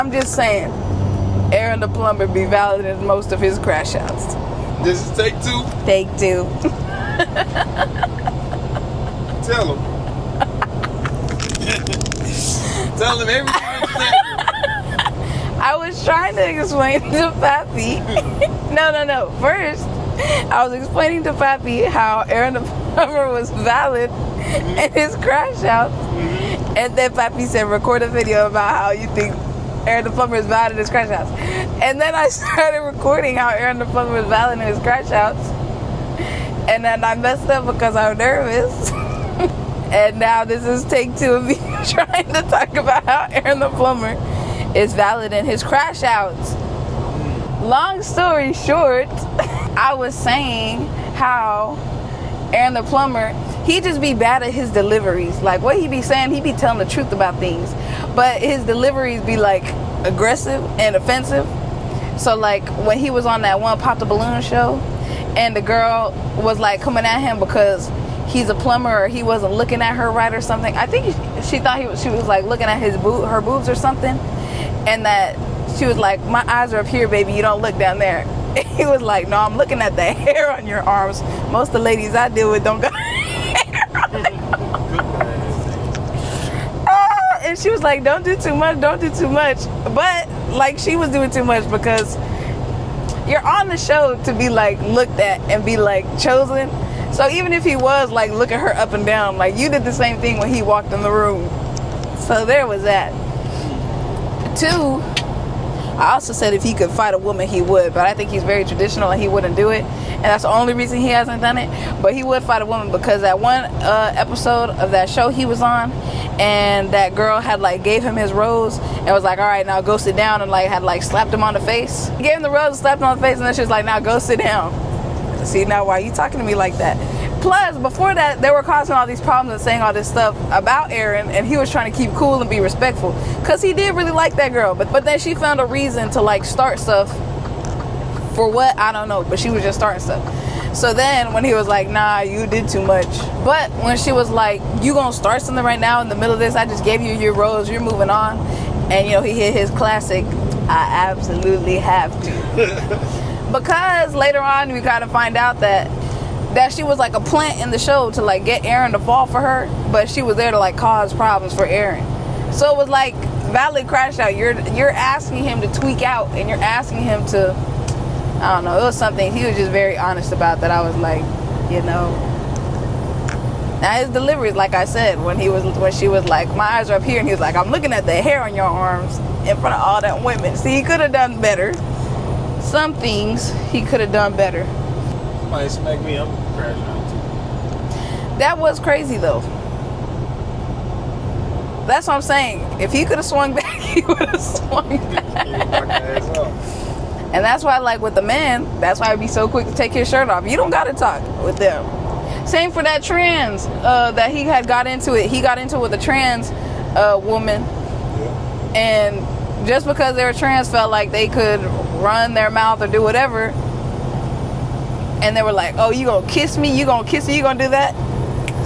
I'm just saying, Aaron the Plumber be valid in most of his crash outs. This is take two. Take two. Tell him. Tell him everything exactly. I was trying to explain to Pappy. No. First, I was explaining to Pappy how Aaron the Plumber was valid in his crash outs. And then Pappy said, record a video about how you think Aaron the Plumber is valid in his crash outs. And then I started recording how Aaron the Plumber was valid in his crash outs. And then I messed up because I was nervous. And now this is take two of me trying to talk about how Aaron the Plumber is valid in his crash outs. Long story short, I was saying how Aaron the Plumber, he just be bad at his deliveries. Like what he be saying, he be telling the truth about things. But his deliveries be like aggressive and offensive. So like when he was on that one Pop the Balloon show and the girl was like coming at him because he's a plumber or he wasn't looking at her right or something. I think she thought she was like looking at her boobs or something. And that she was like, my eyes are up here, baby, you don't look down there. And he was like, no, I'm looking at the hair on your arms. Most of the ladies I deal with don't got hair on their arms. And she was like, don't do too much. But like she was doing too much because you're on the show to be like looked at and be like chosen. So even if he was like looking her up and down, like you did the same thing when he walked in the room. So there was that. Two, I also said if he could fight a woman, he would. But I think he's very traditional and he wouldn't do it. And that's the only reason he hasn't done it. But he would fight a woman because that one episode of that show he was on, and that girl had like gave him his rose and was like, all right, now go sit down, and like had like slapped him on the face. He gave him the rose, slapped him on the face, and then she was like, now go sit down. See, now why are you talking to me like that? Plus, before that, they were causing all these problems and saying all this stuff about Aaron, and he was trying to keep cool and be respectful because he did really like that girl. But then she found a reason to like start stuff. For what? I don't know, but she was just starting stuff. So then when he was like, nah, you did too much. But when she was like, you gonna start something right now in the middle of this? I just gave you your rose, you're moving on. And you know, he hit his classic, I absolutely have to. Because later on we kind of find out that she was like a plant in the show to like get Aaron to fall for her, but she was there to like cause problems for Aaron. So it was like valid crash out. You're asking him to tweak out, and you're asking him to, I don't know, it was something he was just very honest about that I was like, you know. Now his deliveries, like I said, when she was like, my eyes are up here, and he was like, I'm looking at the hair on your arms in front of all that women. See, he could have done better. Some things he could have done better. Somebody smack me, I'm gonna crash out too. That was crazy though. That's what I'm saying. If he could have swung back, he would have swung back. And that's why, like with the men, that's why I'd be so quick to take his shirt off. You don't gotta talk with them. Same for that trans that he had got into it. He got into it with a trans woman. Yeah. And just because they were trans felt like they could run their mouth or do whatever. And they were like, oh, you gonna kiss me? You gonna kiss me? You gonna do that?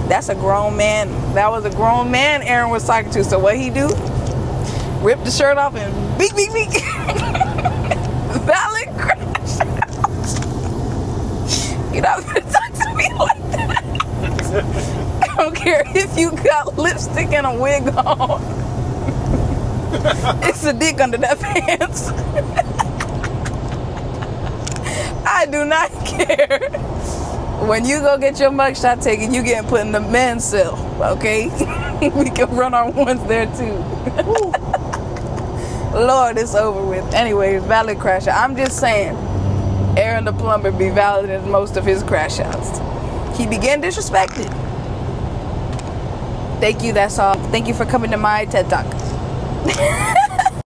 That's a grown man. That was a grown man Aaron was talking to. So what he do? Rip the shirt off and beak. Valid crash out. You're not gonna talk to me like that. I don't care if you got lipstick and a wig on. It's a dick under that pants. I do not care. When you go get your mugshot taken, you getting put in the men's cell, okay? We can run our ones there too. Lord, it's over with. Anyways, valid crash out. I'm just saying, Aaron the Plumber be valid in most of his crash outs. He be getting disrespected. Thank you, that's all. Thank you for coming to my TED Talk.